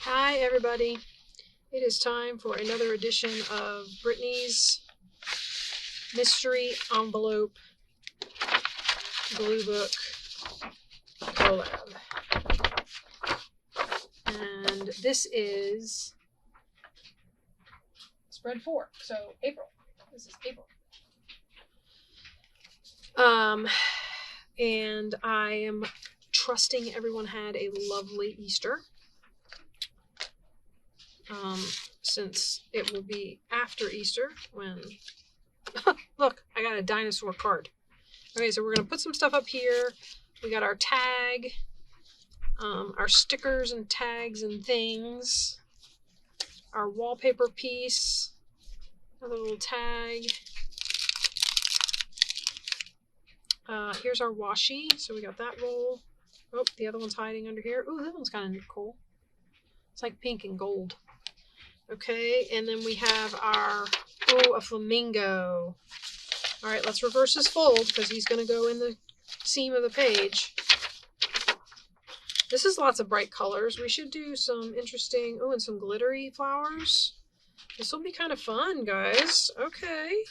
Hi everybody, it is time for another edition of Brittany's Mystery Envelope Glue Book Colab. And this is spread 4, so April. This is April. And I am trusting everyone had a lovely Easter. Since it will be after Easter when... Look, I got a dinosaur card. Okay, so we're going to put some stuff up here. We got our tag, our stickers and tags and things, our wallpaper piece, another little tag. Here's our washi, so we got that roll. Oh, the other one's hiding under here. Ooh, that one's kind of cool. It's like pink and gold. Okay, and then we have our, a flamingo. All right, let's reverse his fold because he's going to go in the seam of the page. This is lots of bright colors. We should do some interesting, and some glittery flowers. This will be kind of fun, guys. Okay.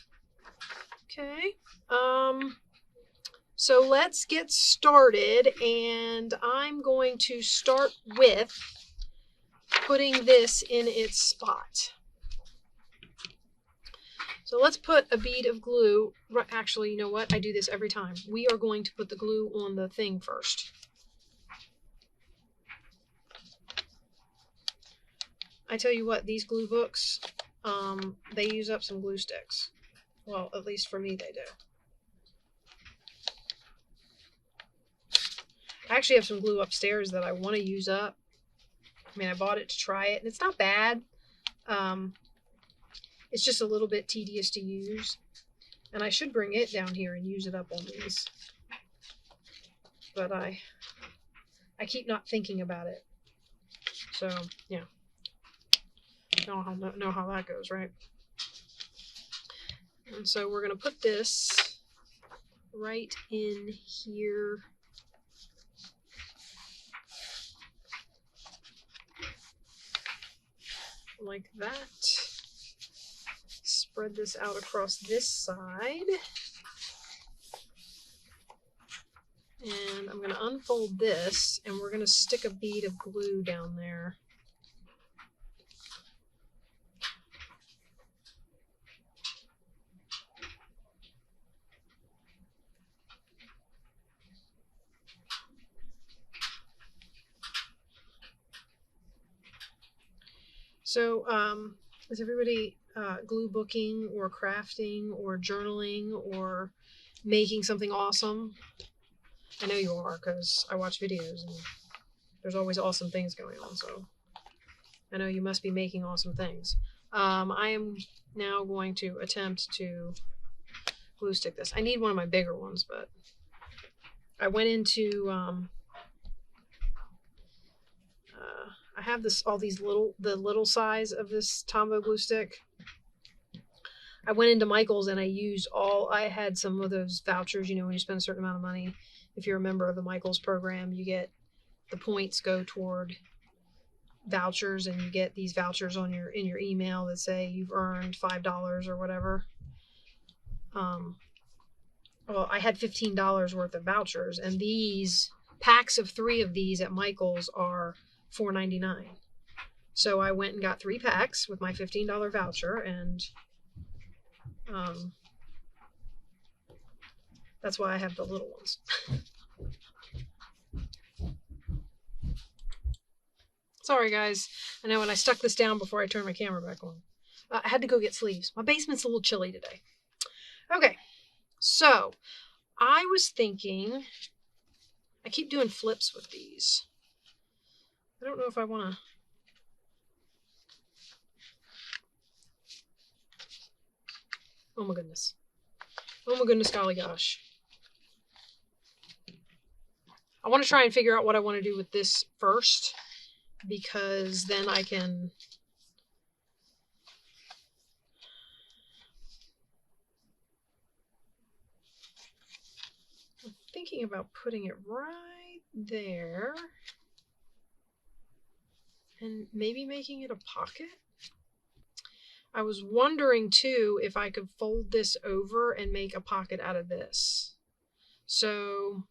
So let's get started, and I'm going to start with putting this in its spot. So let's put a bead of glue. Actually, you know what? I do this every time. We are going to put the glue on the thing first. I tell you what, these glue books, they use up some glue sticks. Well, at least for me, they do. I actually have some glue upstairs that I want to use up. I mean, I bought it to try it, and it's not bad. It's just a little bit tedious to use. And I should bring it down here and use it up on these. But I keep not thinking about it. So, yeah. Know how that goes, right? And so we're going to put this right in here. Like that. Spread this out across this side. And I'm going to unfold this, and we're going to stick a bead of glue down there. So, is everybody glue booking or crafting or journaling or making something awesome? I know you are, because I watch videos and there's always awesome things going on, so I know you must be making awesome things. I am now going to attempt to glue stick this. I need one of my bigger ones, but I went into I have the little size of this Tombow glue stick. I went into Michael's and I had some of those vouchers, when you spend a certain amount of money. If you're a member of the Michael's program, you get the points go toward vouchers, and you get these vouchers in your email that say you've earned $5 or whatever. Well, I had $15 worth of vouchers, and these packs of 3 of these at Michael's are $4.99. So I went and got 3 packs with my $15 voucher, and that's why I have the little ones. Sorry, guys. I know when I stuck this down before I turned my camera back on. I had to go get sleeves. My basement's a little chilly today. Okay, so I was thinking, I keep doing flips with these. I don't know if I want to... Oh my goodness. Oh my goodness, golly gosh. I want to try and figure out what I want to do with this first, because then I can... I'm thinking about putting it right there. and maybe making it a pocket. I was wondering too if I could fold this over and make a pocket out of this. So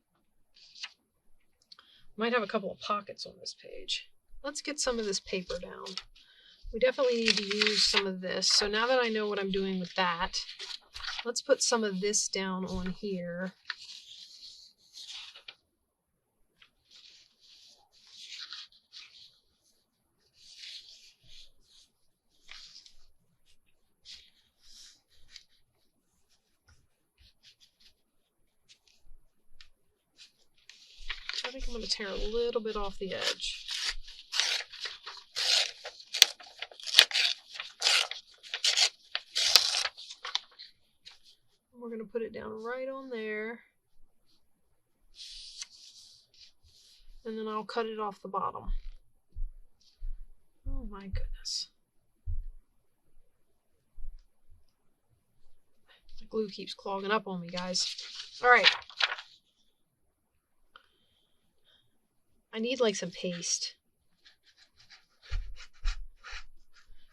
might have a couple of pockets on this page. Let's get some of this paper down. We definitely need to use some of this. So now that I know what I'm doing with that, let's put some of this down on here. I think I'm going to tear a little bit off the edge. We're going to put it down right on there. And then I'll cut it off the bottom. Oh my goodness. The glue keeps clogging up on me, guys. All right. I need like some paste.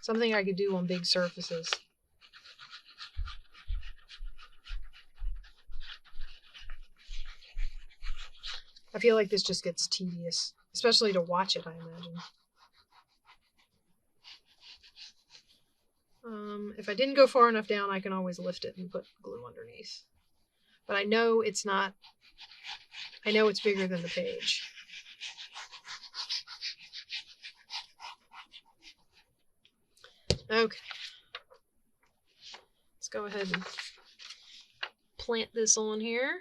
Something I could do on big surfaces. I feel like this just gets tedious, especially to watch it, I imagine. If I didn't go far enough down, I can always lift it and put glue underneath. But I know it's not, I know it's bigger than the page. Okay. Let's go ahead and plant this on here.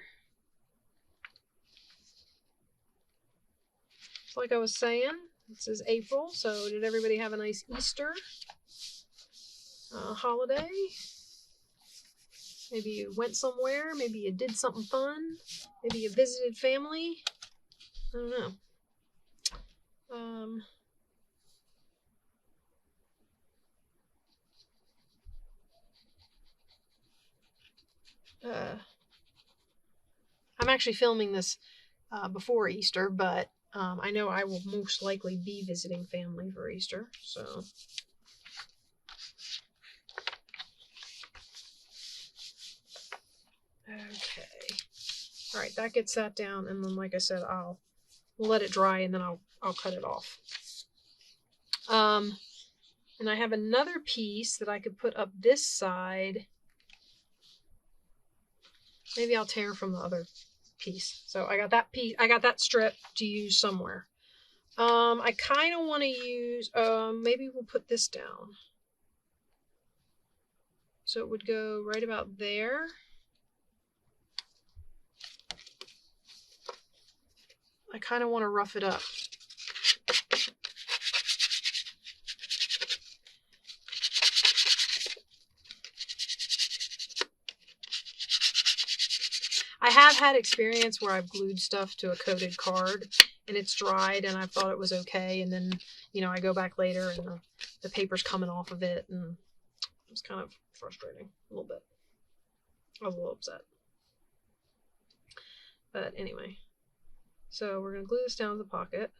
Like I was saying, this is April, so did everybody have a nice Easter holiday? Maybe you went somewhere, maybe you did something fun, maybe you visited family. I don't know. I'm actually filming this before Easter, but I know I will most likely be visiting family for Easter, so. Okay. All right, that gets that down, and then, like I said, I'll let it dry, and then I'll cut it off. And I have another piece that I could put up this side. Maybe I'll tear from the other piece. So I got that piece. I got that strip to use somewhere. I kind of want to use. Maybe we'll put this down. So it would go right about there. I kind of want to rough it up. I have had experience where I've glued stuff to a coated card and it's dried and I thought it was okay, and then, you know, I go back later and the paper's coming off of it, and it's kind of frustrating a little bit. I was a little upset. But anyway, so we're going to glue this down to the pocket.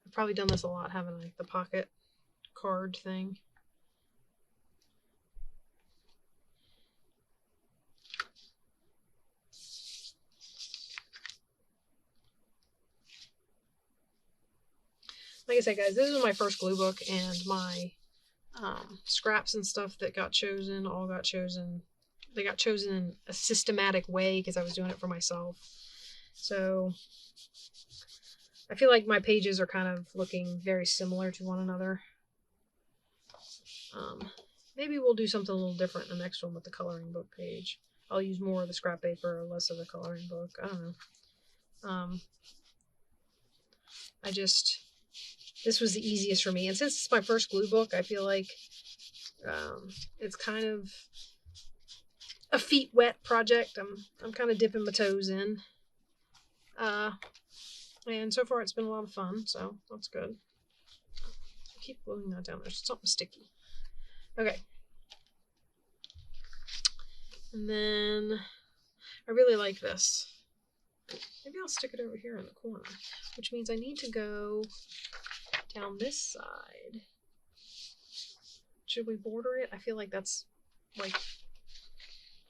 I've probably done this a lot, haven't I? The pocket card thing. Like I said, guys, this was my first glue book, and my scraps and stuff that got chosen all got chosen. They got chosen in a systematic way because I was doing it for myself. So I feel like my pages are kind of looking very similar to one another. Maybe we'll do something a little different in the next one with the coloring book page. I'll use more of the scrap paper or less of the coloring book. I don't know. This was the easiest for me. And since it's my first glue book, I feel like it's kind of a feet wet project. I'm kind of dipping my toes in. And so far it's been a lot of fun, so that's good. keep gluing that down. There's something sticky. Okay. And then I really like this. Maybe I'll stick it over here in the corner, which means I need to go down this side. Should we border it? I feel like that's like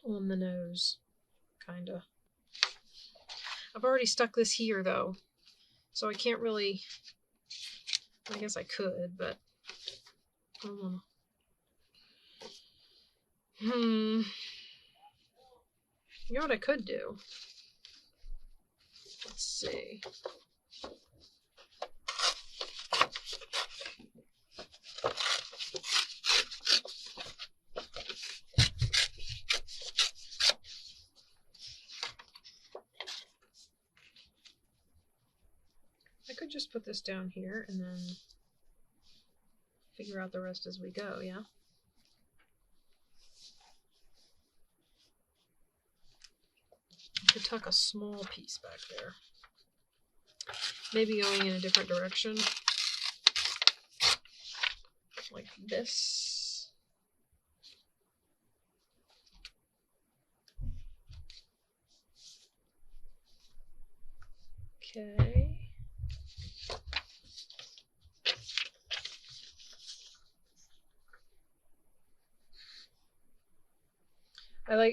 on the nose, kind of. I've already stuck this here though, so I can't really, I guess I could, but I don't want to. You know what I could do? Let's see. I could just put this down here and then figure out the rest as we go, yeah? I could tuck a small piece back there. Maybe going in a different direction. Like this. Okay.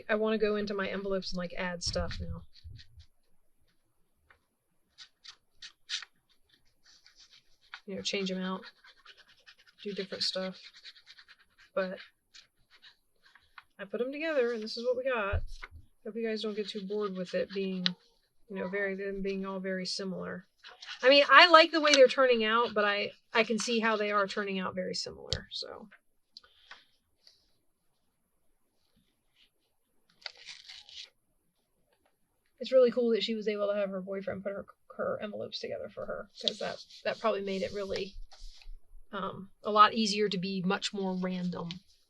I want to go into my envelopes and like add stuff now. You know, change them out, do different stuff. But I put them together and this is what we got. Hope you guys don't get too bored with it being, you know, them being all very similar. I mean, I like the way they're turning out, but I can see how they are turning out very similar, so. It's really cool that she was able to have her boyfriend put her envelopes together for her, because that probably made it really a lot easier to be much more random,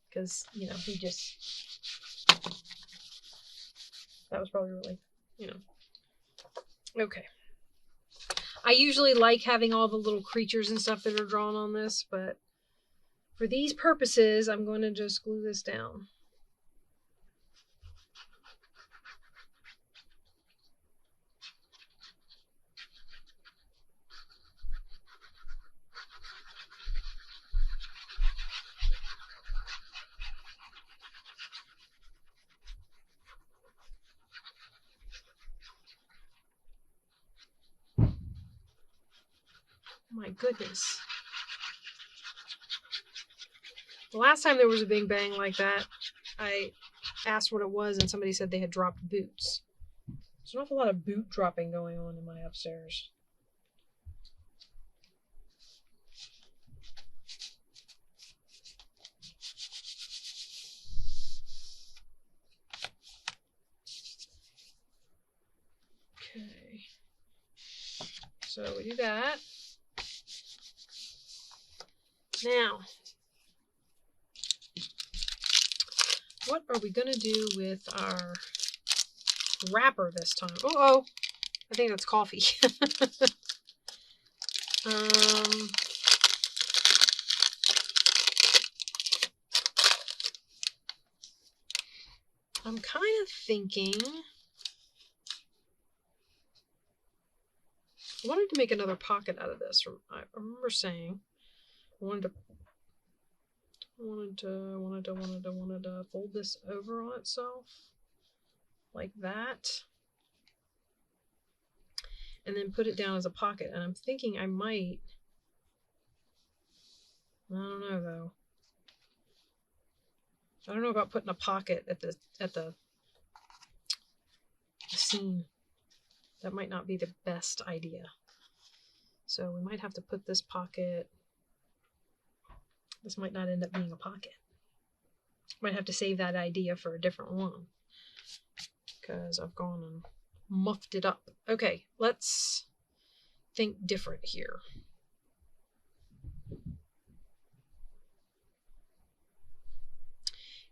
because, you know, that was probably really, you know. Okay. I usually like having all the little creatures and stuff that are drawn on this, but for these purposes, I'm going to just glue this down. My goodness. The last time there was a big bang like that, I asked what it was and somebody said they had dropped boots. There's an awful lot of boot dropping going on in my upstairs. Okay. So we do that. Now, what are we going to do with our wrapper this time? Uh-oh. I think that's coffee. I'm kind of thinking I wanted to make another pocket out of this. I remember saying I wanted to fold this over on itself like that, and then put it down as a pocket. And I'm thinking I might. I don't know though. I don't know about putting a pocket at the seam. That might not be the best idea. So we might have to put this pocket. This might not end up being a pocket. Might have to save that idea for a different one, because I've gone and muffed it up. Okay, let's think different here.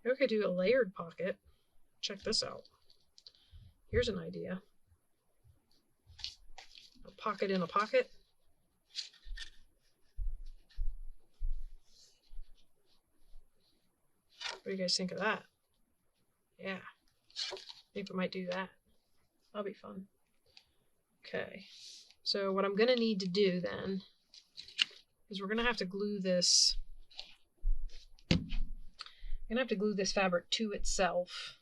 We could do a layered pocket. Check this out. Here's an idea. A pocket in a pocket. What do you guys think of that? Yeah. I think we might do that. That'll be fun. Okay. So what I'm going to need to do then is we're going to have to glue this. I'm going to have to glue this fabric to itself.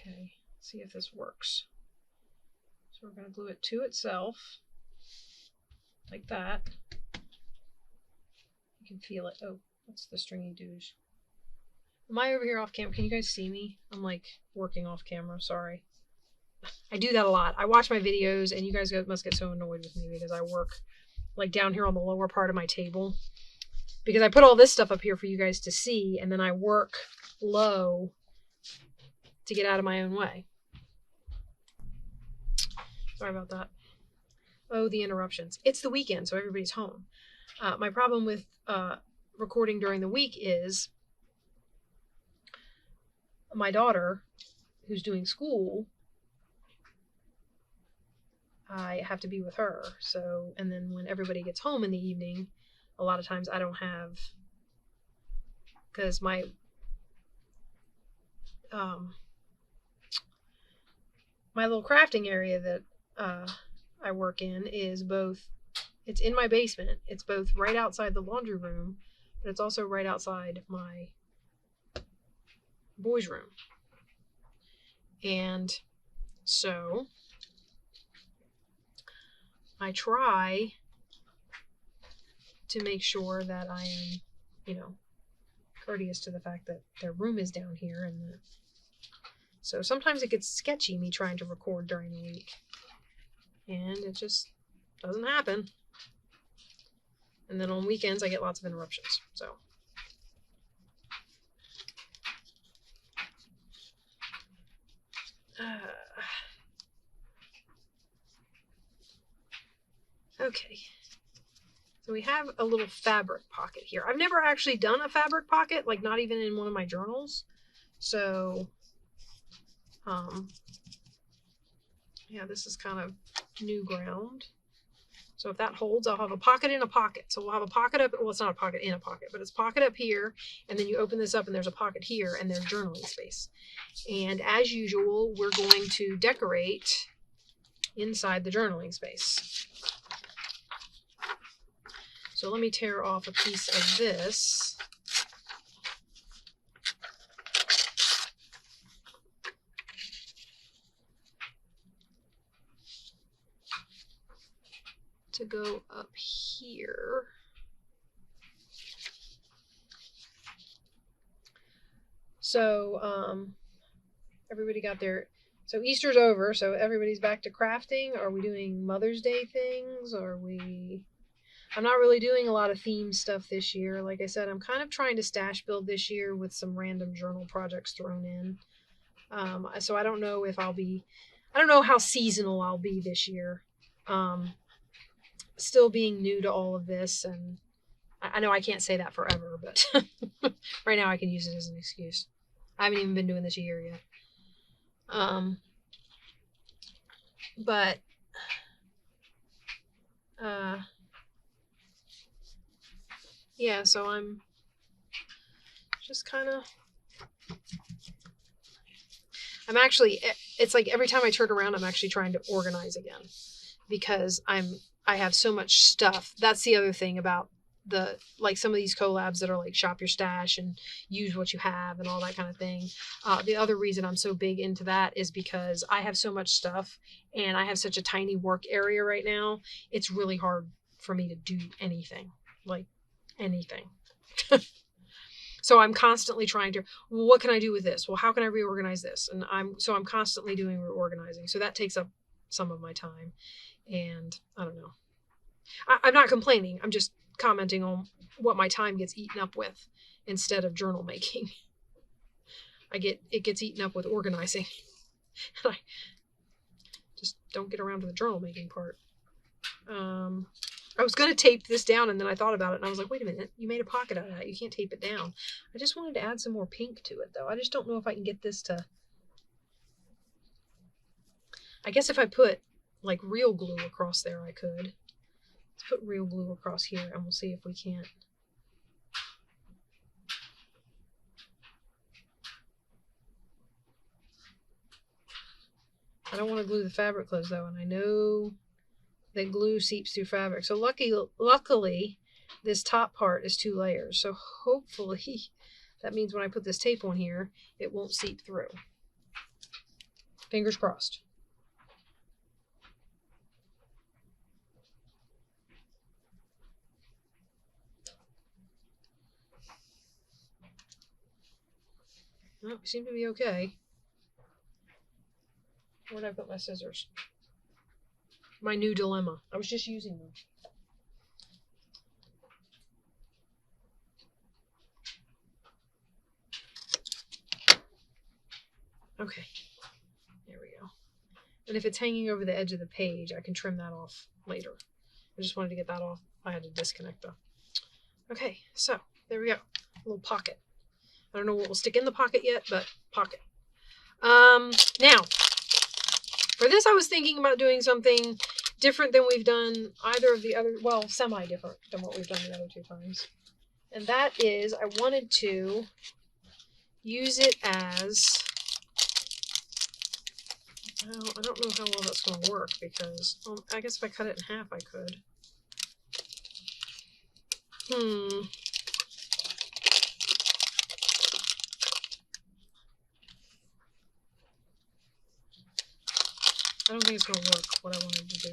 Okay, see if this works. So we're going to glue it to itself, like that. You can feel it. Oh, that's the stringy douche. Am I over here off camera? Can you guys see me? I'm like working off camera, sorry. I do that a lot. I watch my videos and you guys must get so annoyed with me because I work like down here on the lower part of my table. Because I put all this stuff up here for you guys to see and then I work low to get out of my own way. Sorry about that. Oh, the interruptions. It's the weekend, so everybody's home. My problem with recording during the week is my daughter, who's doing school, I have to be with her. So, and then when everybody gets home in the evening, a lot of times I don't have, because my little crafting area that I work in is both, it's in my basement. It's both right outside the laundry room, but it's also right outside my boys' room. And so I try to make sure that I am, you know, courteous to the fact that their room is down here. And so sometimes it gets sketchy, me trying to record during the week. And it just doesn't happen. And then on weekends, I get lots of interruptions. So. Okay. So we have a little fabric pocket here. I've never actually done a fabric pocket, like not even in one of my journals. So, yeah, this is kind of new ground. So if that holds, I'll have a pocket in a pocket. So we'll have a pocket up, well, it's not a pocket in a pocket, but it's pocket up here. And then you open this up and there's a pocket here and there's journaling space. And as usual, we're going to decorate inside the journaling space. So let me tear off a piece of this. To go up here. So, everybody got their, so Easter's over, so everybody's back to crafting. Are we doing Mother's Day things? I'm not really doing a lot of theme stuff this year. Like I said, I'm kind of trying to stash build this year with some random journal projects thrown in. So I don't know if I don't know how seasonal I'll be this year. Still being new to all of this, and I know I can't say that forever, but right now I can use it as an excuse. I haven't even been doing this a year yet. But yeah, so I'm just kind of, it's like every time I turn around, I'm actually trying to organize again because I have so much stuff. That's the other thing about like some of these collabs that are like shop your stash and use what you have and all that kind of thing. The other reason I'm so big into that is because I have so much stuff and I have such a tiny work area right now. It's really hard for me to do anything, like anything. So I'm constantly trying to, well, what can I do with this? Well, how can I reorganize this? And I'm constantly doing reorganizing. So that takes up some of my time. And I don't know. I'm not complaining. I'm just commenting on what my time gets eaten up with instead of journal making. it gets eaten up with organizing. And I just don't get around to the journal making part. I was going to tape this down, and then I thought about it, and I was like, wait a minute, you made a pocket out of that. You can't tape it down. I just wanted to add some more pink to it, though. I just don't know if I can get this to... I guess if I put, like, real glue across there, I could. Let's put real glue across here, and we'll see if we can't. I don't want to glue the fabric closed, though, and I know that glue seeps through fabric. So luckily, this top part is 2 layers. So hopefully, that means when I put this tape on here, it won't seep through. Fingers crossed. Oh, we seem to be okay. Where did I put my scissors? My new dilemma. I was just using them. Okay. There we go. And if it's hanging over the edge of the page, I can trim that off later. I just wanted to get that off. I had to disconnect though. Okay, so there we go. A little pocket. I don't know what will stick in the pocket yet, but pocket. Now, for this I was thinking about doing something different than we've done either of the other, well, semi-different than what we've done the other 2 times. And that is, I wanted to use it as, well, I don't know how well that's going to work because, well, I guess if I cut it in half I could. I don't think it's going to work, what I wanted to do.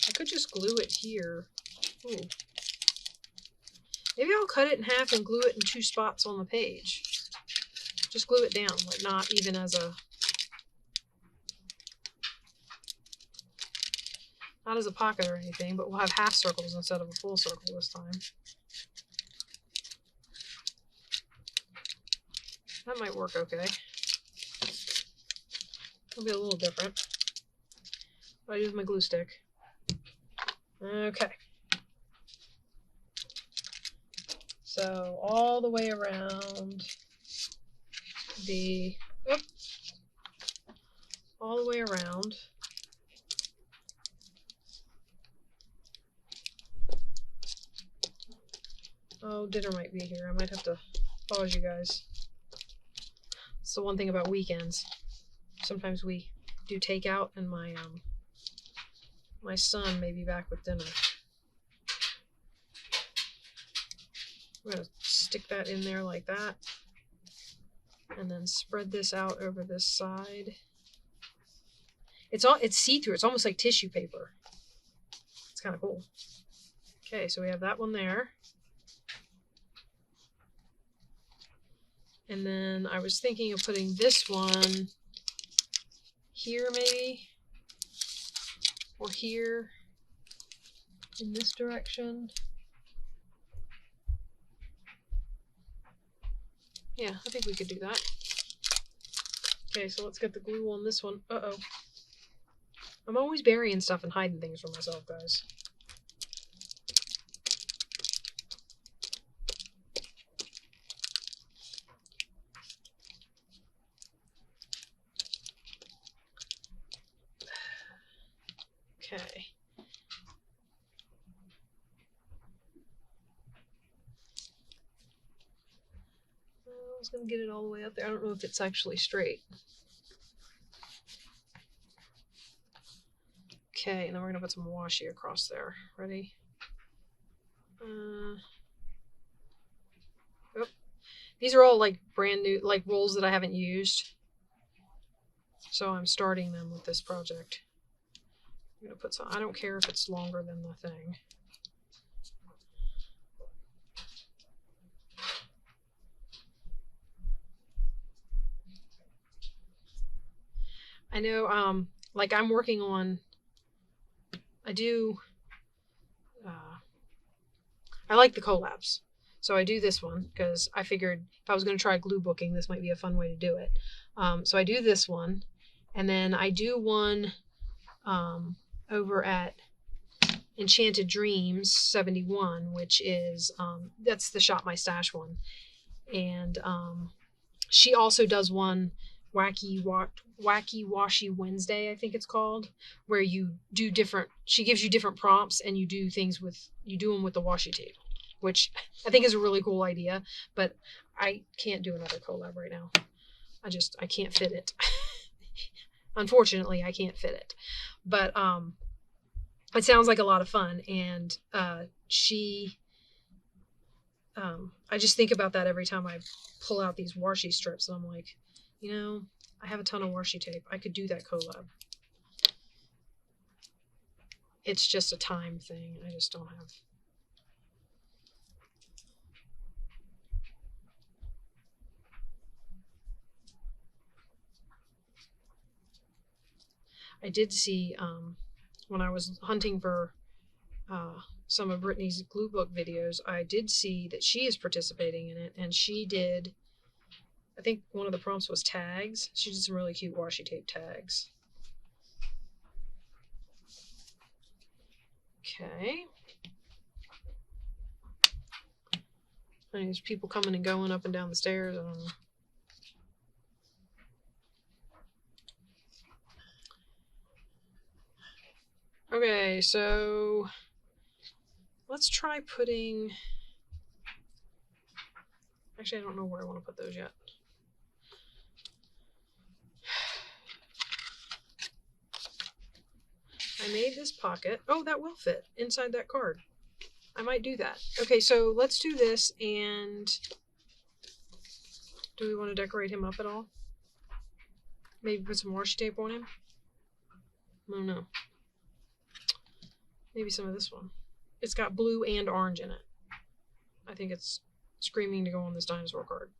I could just glue it here. Ooh. Maybe I'll cut it in half and glue it in 2 spots on the page. Just glue it down, like not even as a... Not as a pocket or anything, but we'll have half circles instead of a full circle this time. That might work okay. It'll be a little different. I use my glue stick. Okay. So all the way around the, all the way around. Oh, dinner might be here. I might have to pause you guys. It's the one thing about weekends. Sometimes we do takeout, and my son may be back with dinner. I'm gonna stick that in there like that, and then spread this out over this side. It's see-through. It's almost like tissue paper. It's kind of cool. Okay, so we have that one there. And then I was thinking of putting this one here maybe, or here in this direction. Yeah, I think we could do that. Okay, so let's get the glue on this one. Uh-oh. I'm always burying stuff and hiding things from myself, guys. Okay. I was going to get it all the way up there. I don't know if it's actually straight. Okay, and then we're going to put some washi across there. Ready? Oh. These are all like brand new, like rolls that I haven't used. So I'm starting them with this project. I'm going to put some, I don't care if it's longer than the thing. I know, like I'm working on, I like the Colabs. So I do this one because I figured if I was going to try glue booking, this might be a fun way to do it. So I do this one, and then I do one over at Enchanted Dreams 71, which is that's the Shop My Stash one. And she also does one Wacky Washy Wednesday, I think it's called, where you do different, she gives you different prompts and you do them with the washi tape, which I think is a really cool idea, but I can't do another collab right now. I can't fit it. Unfortunately, I can't fit it. But it sounds like a lot of fun, and I just think about that every time I pull out these washi strips, and I'm like, you know, I have a ton of washi tape. I could do that collab. It's just a time thing. I just don't have. I did see when I was hunting for some of Brittany's glue book videos, I did see that she is participating in it, and she did, I think one of the prompts was tags. She did some really cute washi tape tags. Okay. And there's people coming and going up and down the stairs. I don't know. Okay, so let's try putting... Actually, I don't know where I want to put those yet. I made this pocket. Oh, that will fit inside that card. I might do that. Okay, so let's do this, and do we want to decorate him up at all? Maybe put some washi tape on him? I don't know. Maybe some of this one. It's got blue and orange in it. I think it's screaming to go on this dinosaur card.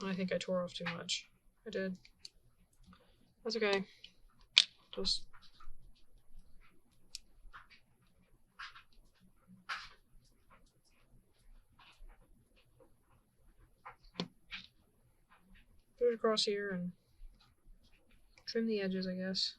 I think I tore off too much. I did. That's okay. Just... put it across here and trim the edges, I guess.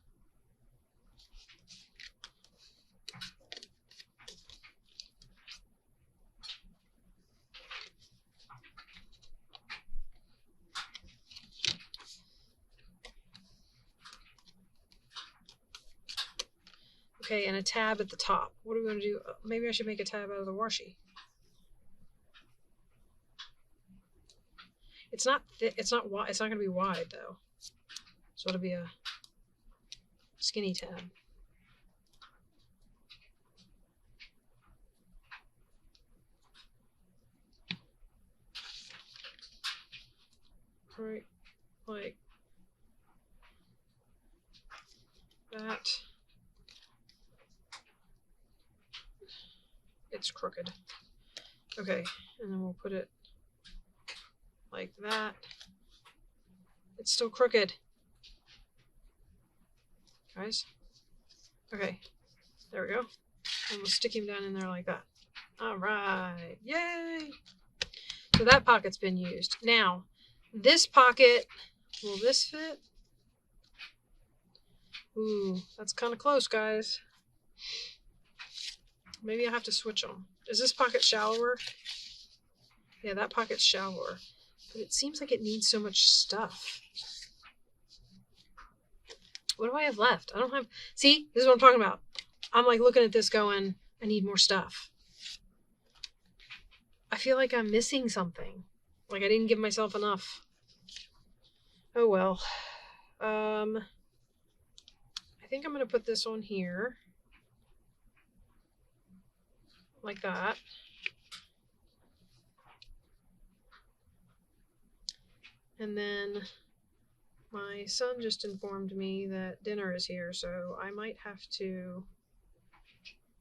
Okay, and a tab at the top. What are we going to do? Maybe I should make a tab out of the washi. It's not thick. It's not wide. It's not going to be wide though. So it'll be a skinny tab. Right, like that. It's crooked. Okay, and then we'll put it like that. It's still crooked. Guys. Okay, there we go. And we'll stick him down in there like that. All right, yay! So that pocket's been used. Now, this pocket, will this fit? Ooh, that's kind of close, guys. Maybe I have to switch them. Is this pocket shallower? Yeah, that pocket's shallower. But it seems like it needs so much stuff. What do I have left? I don't have... See, this is what I'm talking about. I'm like looking at this going, I need more stuff. I feel like I'm missing something. Like I didn't give myself enough. Oh well. I think I'm going to put this on here. Like that. And then my son just informed me that dinner is here, so I might have to...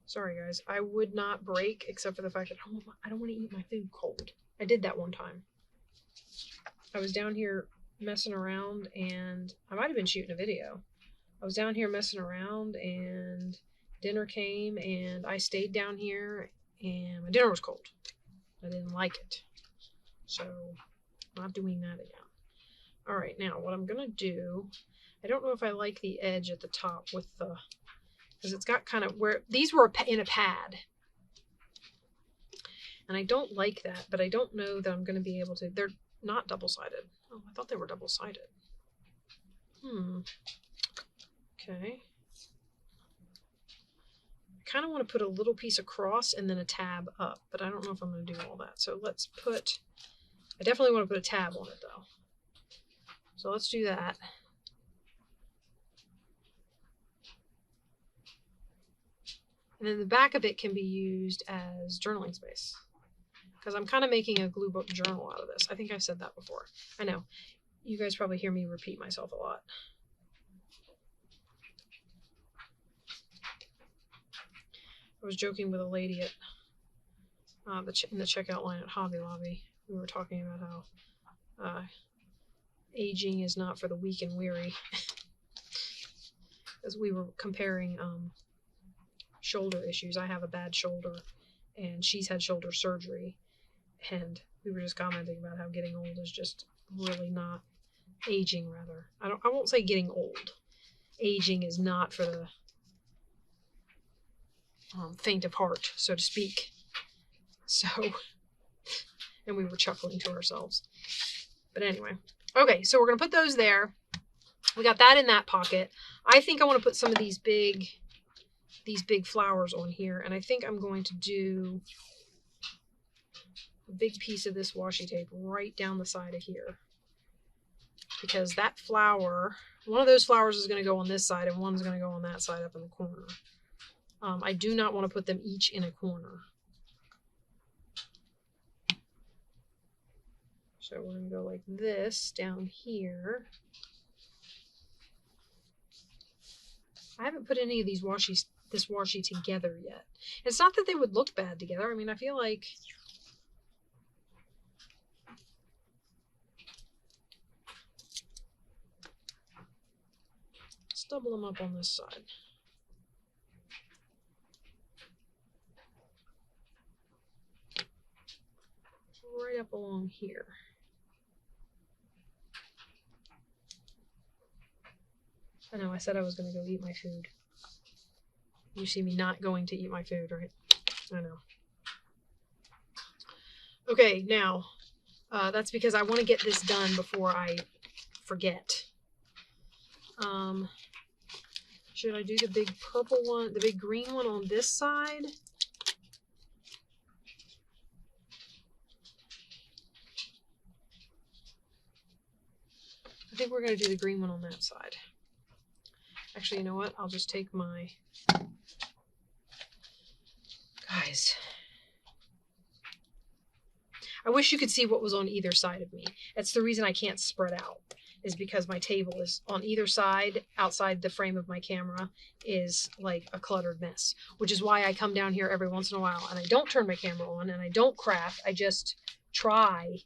Sorry guys, I would not break except for the fact that I don't want to eat my food cold. I did that one time. I was down here messing around and I might have been shooting a video. I was down here messing around and dinner came and I stayed down here and my dinner was cold. I didn't like it. So I'm not doing that again. All right, now what I'm gonna do, I don't know if I like the edge at the top with the, because it's got kind of where, these were in a pad. And I don't like that, but I don't know that I'm gonna be able to, they're not double-sided. Oh, I thought they were double-sided. Okay. I kind of want to put a little piece across and then a tab up, but I don't know if I'm going to do all that. So let's put, I definitely want to put a tab on it though. So let's do that. And then the back of it can be used as journaling space, because I'm kind of making a glue book journal out of this. I think I've said that before. I know. You guys probably hear me repeat myself a lot. I was joking with a lady at in the checkout line at Hobby Lobby. We were talking about how aging is not for the weak and weary. As we were comparing shoulder issues. I have a bad shoulder, and she's had shoulder surgery. And we were just commenting about how getting old is just really not, aging rather. I won't say getting old. Aging is not for the faint of heart, so to speak. So, and we were chuckling to ourselves. But anyway, okay, so we're gonna put those there. We got that in that pocket. I think I want to put some of these big flowers on here, and I think I'm going to do a big piece of this washi tape right down the side of here, because that flower, one of those flowers is going to go on this side and one's going to go on that side up in the corner. I do not want to put them each in a corner. So we're going to go like this down here. I haven't put any of these this washi together yet. It's not that they would look bad together. I mean, I feel like let's double them up on this side. Right up along here. I know, I said I was going to go eat my food. You see me not going to eat my food, right? I know. Okay, now, that's because I want to get this done before I forget. Should I do the big purple one, the big green one on this side? I think we're going to do the green one on that side. Actually, you know what? I'll just take my... Guys. I wish you could see what was on either side of me. That's the reason I can't spread out, is because my table is on either side, outside the frame of my camera, is like a cluttered mess. Which is why I come down here every once in a while and I don't turn my camera on and I don't craft. I just try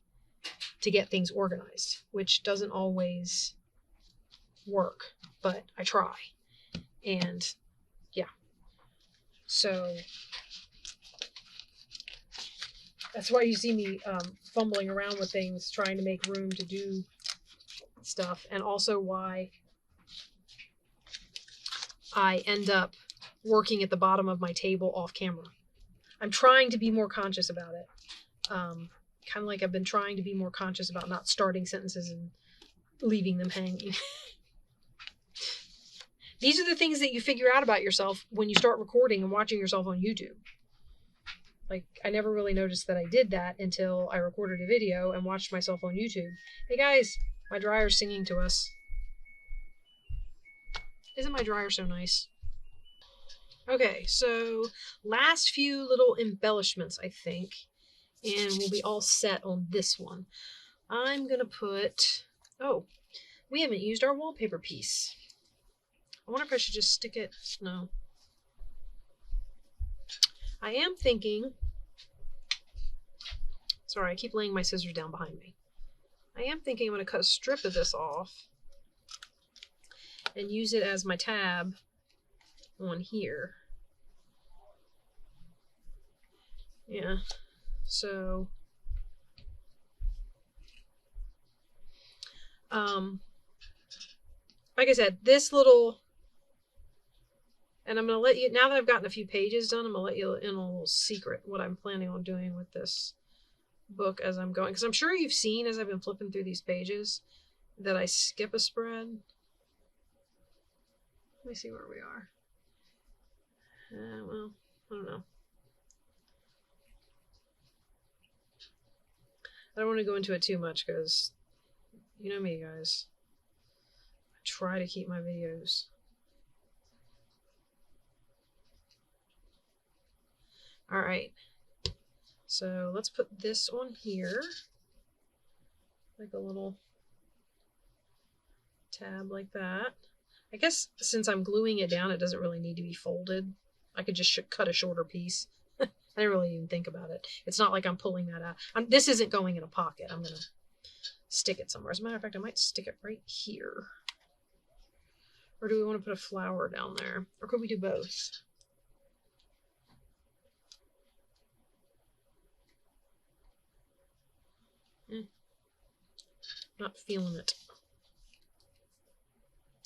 to get things organized, which doesn't always work, but I try. And yeah, so that's why you see me fumbling around with things, trying to make room to do stuff, and also why I end up working at the bottom of my table off camera. I'm trying to be more conscious about it. Kind of like I've been trying to be more conscious about not starting sentences and leaving them hanging. These are the things that you figure out about yourself when you start recording and watching yourself on YouTube. Like, I never really noticed that I did that until I recorded a video and watched myself on YouTube. Hey guys, my dryer's singing to us. Isn't my dryer so nice? Okay, so last few little embellishments, I think, and we'll be all set on this one. I'm gonna put, oh, we haven't used our wallpaper piece. I wonder if I should just stick it, no. I am thinking, sorry, I keep laying my scissors down behind me. I am thinking I'm going to cut a strip of this off and use it as my tab on here. Yeah, so like I said, this little, and I'm going to let you, now that I've gotten a few pages done, I'm going to let you in a little secret what I'm planning on doing with this book as I'm going. Because I'm sure you've seen as I've been flipping through these pages that I skip a spread. Let me see where we are. Well, I don't know. I don't want to go into it too much because you know me, guys. I try to keep my videos. All right. So let's put this on here. Like a little tab like that. I guess since I'm gluing it down, it doesn't really need to be folded. I could just cut a shorter piece. I didn't really even think about it. It's not like I'm pulling that out. This isn't going in a pocket. I'm going to stick it somewhere. As a matter of fact, I might stick it right here. Or do we want to put a flower down there? Or could we do both? Not feeling it.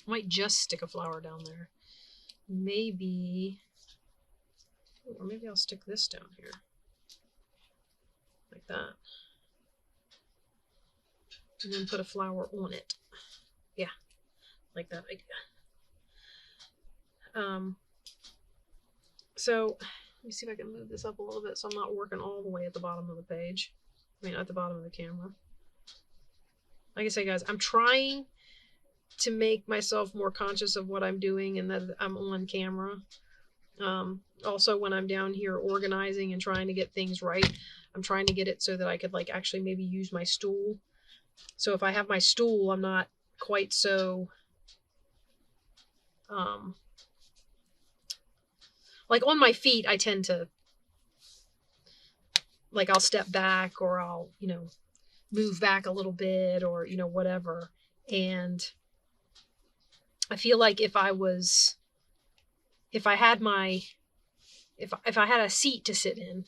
I might just stick a flower down there. Maybe, or maybe I'll stick this down here. Like that. And then put a flower on it. Yeah, like that idea. So let me see if I can move this up a little bit so I'm not working all the way at the bottom of the page. I mean, at the bottom of the camera. Like I say, guys, I'm trying to make myself more conscious of what I'm doing and that I'm on camera. Also, when I'm down here organizing and trying to get things right, I'm trying to get it so that I could like actually maybe use my stool. So if I have my stool, I'm not quite so like on my feet, I tend to like I'll step back or I'll, you know, move back a little bit or, you know, whatever. And I feel like if I had a seat to sit in,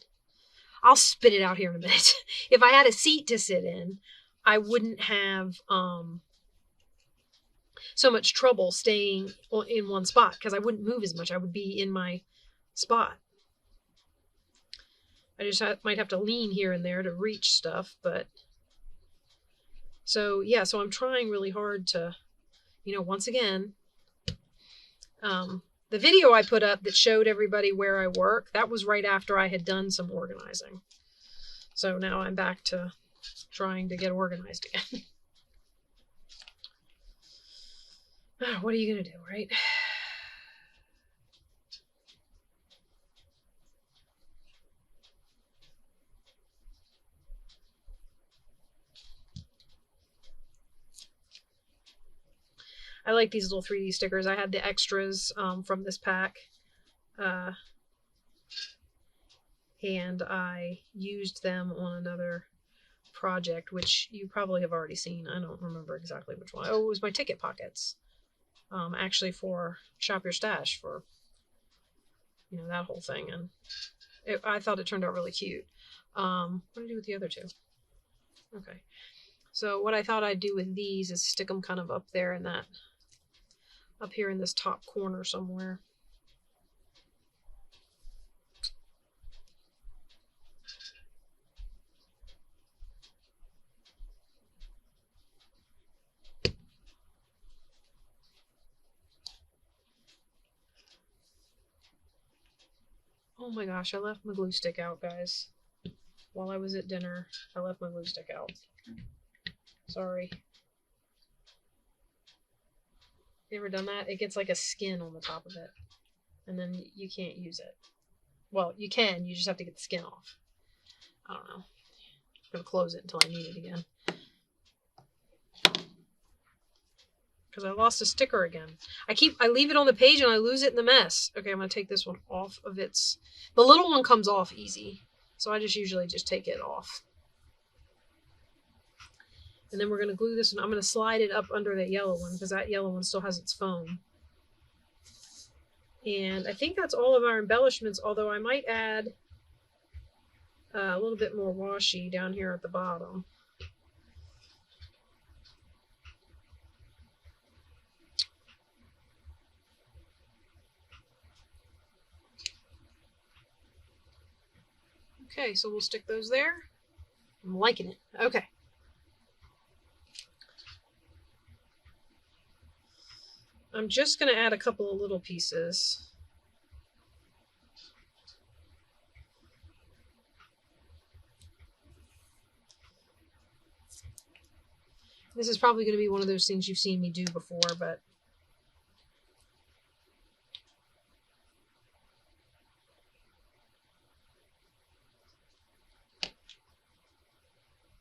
I'll spit it out here in a minute. If I had a seat to sit in, I wouldn't have so much trouble staying in one spot because I wouldn't move as much. I would be in my spot. I just might have to lean here and there to reach stuff, but so yeah, so I'm trying really hard to, you know, once again, the video I put up that showed everybody where I work, that was right after I had done some organizing. So now I'm back to trying to get organized again. What are you going to do, right? I like these little 3D stickers. I had the extras from this pack. And I used them on another project, which you probably have already seen. I don't remember exactly which one. Oh, it was my ticket pockets. Actually for Shop Your Stash, for, you know, that whole thing. And I thought it turned out really cute. What did I do with the other two? Okay. So what I thought I'd do with these is stick them kind of up there in that, up here in this top corner somewhere. Oh my gosh, I left my glue stick out, guys. While I was at dinner, I left my glue stick out. Sorry. You ever done that? It gets like a skin on the top of it. And then you can't use it. Well, you can, you just have to get the skin off. I don't know. I'm going to close it until I need it again. Because I lost a sticker again. I leave it on the page and I lose it in the mess. Okay, I'm going to take this one off of its... The little one comes off easy. So I just usually just take it off. And then we're going to glue this one. I'm going to slide it up under that yellow one because that yellow one still has its foam. And I think that's all of our embellishments, although I might add a little bit more washi down here at the bottom. Okay, so we'll stick those there. I'm liking it. Okay. I'm just going to add a couple of little pieces. This is probably going to be one of those things you've seen me do before, but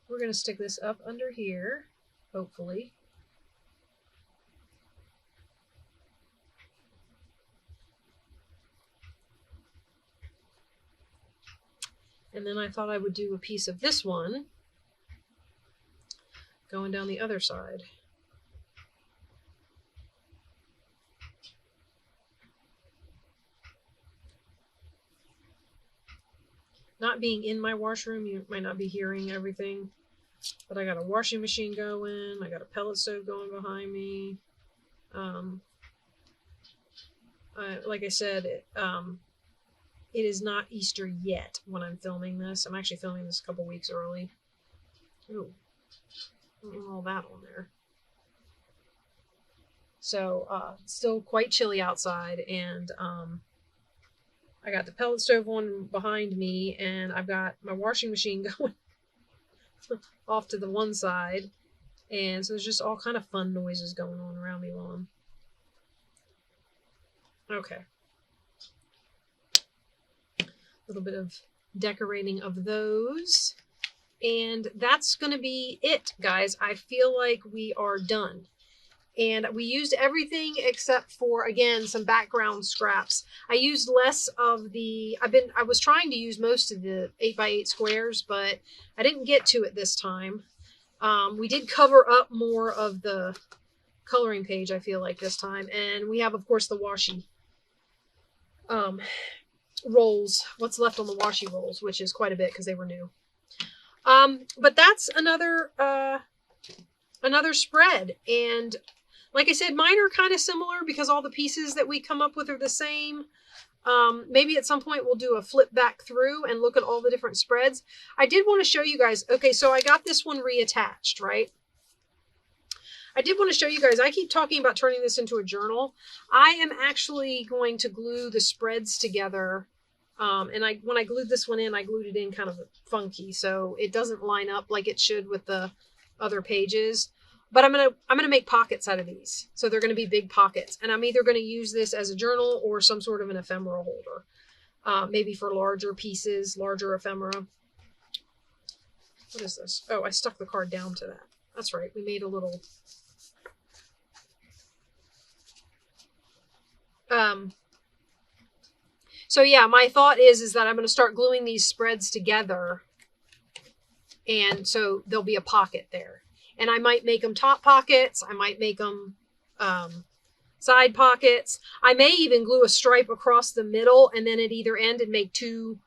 we're going to stick this up under here, hopefully. And then I thought I would do a piece of this one going down the other side. Not being in my washroom, you might not be hearing everything, but I got a washing machine going, I got a pellet stove going behind me. Like I said, it is not Easter yet when I'm filming this. I'm actually filming this a couple weeks early. Ooh, all that on there. So it's still quite chilly outside, and I got the pellet stove on behind me, and I've got my washing machine going off to the one side, and so there's just all kind of fun noises going on around me while I'm... Okay. A little bit of decorating of those, and that's going to be it, guys. I feel like we are done. And we used everything except for, again, some background scraps. I used less of the, I was trying to use most of the 8x8 squares, but I didn't get to it this time. We did cover up more of the coloring page, I feel like, this time. And we have, of course, the washi rolls, what's left on the washi rolls, which is quite a bit because they were new. But that's another spread. And like I said, mine are kind of similar because all the pieces that we come up with are the same. Maybe at some point we'll do a flip back through and look at all the different spreads. I did want to show you guys. Okay, so I got this one reattached, right? I did want to show you guys. I keep talking about turning this into a journal. I am actually going to glue the spreads together. And when I glued this one in, I glued it in kind of funky, so it doesn't line up like it should with the other pages. But I'm gonna make pockets out of these. So they're gonna be big pockets. And I'm either gonna use this as a journal or some sort of an ephemera holder. Maybe for larger pieces, larger ephemera. What is this? Oh, I stuck the card down to that. That's right, we made a little... So yeah, my thought is that I'm gonna start gluing these spreads together. And so there'll be a pocket there. And I might make them top pockets. I might make them side pockets. I may even glue a stripe across the middle and then at either end and make two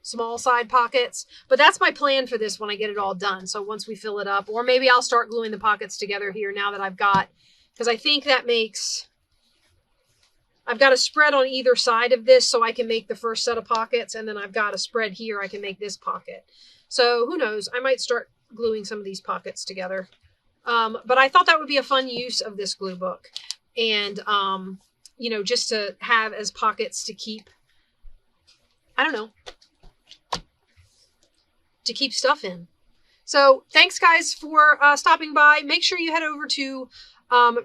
small side pockets. But that's my plan for this when I get it all done. So once we fill it up, or maybe I'll start gluing the pockets together here now that I've got, because I think that makes, I've got a spread on either side of this so I can make the first set of pockets. And then I've got a spread here. I can make this pocket. So who knows? I might start gluing some of these pockets together. But I thought that would be a fun use of this glue book. And, you know, just to have as pockets to keep, I don't know, to keep stuff in. So thanks guys for stopping by. Make sure you head over to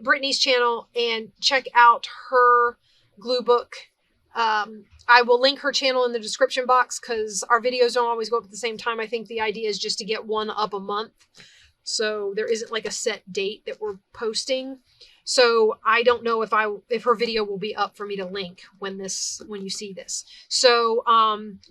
Brittany's channel and check out her glue book. I will link her channel in the description box because our videos don't always go up at the same time. I think the idea is just to get one up a month. So there isn't like a set date that we're posting. So I don't know if her video will be up for me to link when you see this. So,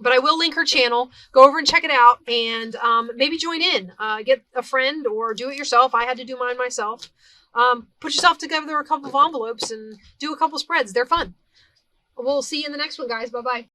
but I will link her channel. Go over and check it out, and maybe join in. Get a friend or do it yourself. I had to do mine myself. Put yourself together a couple of envelopes and do a couple spreads. They're fun. We'll see you in the next one, guys. Bye bye.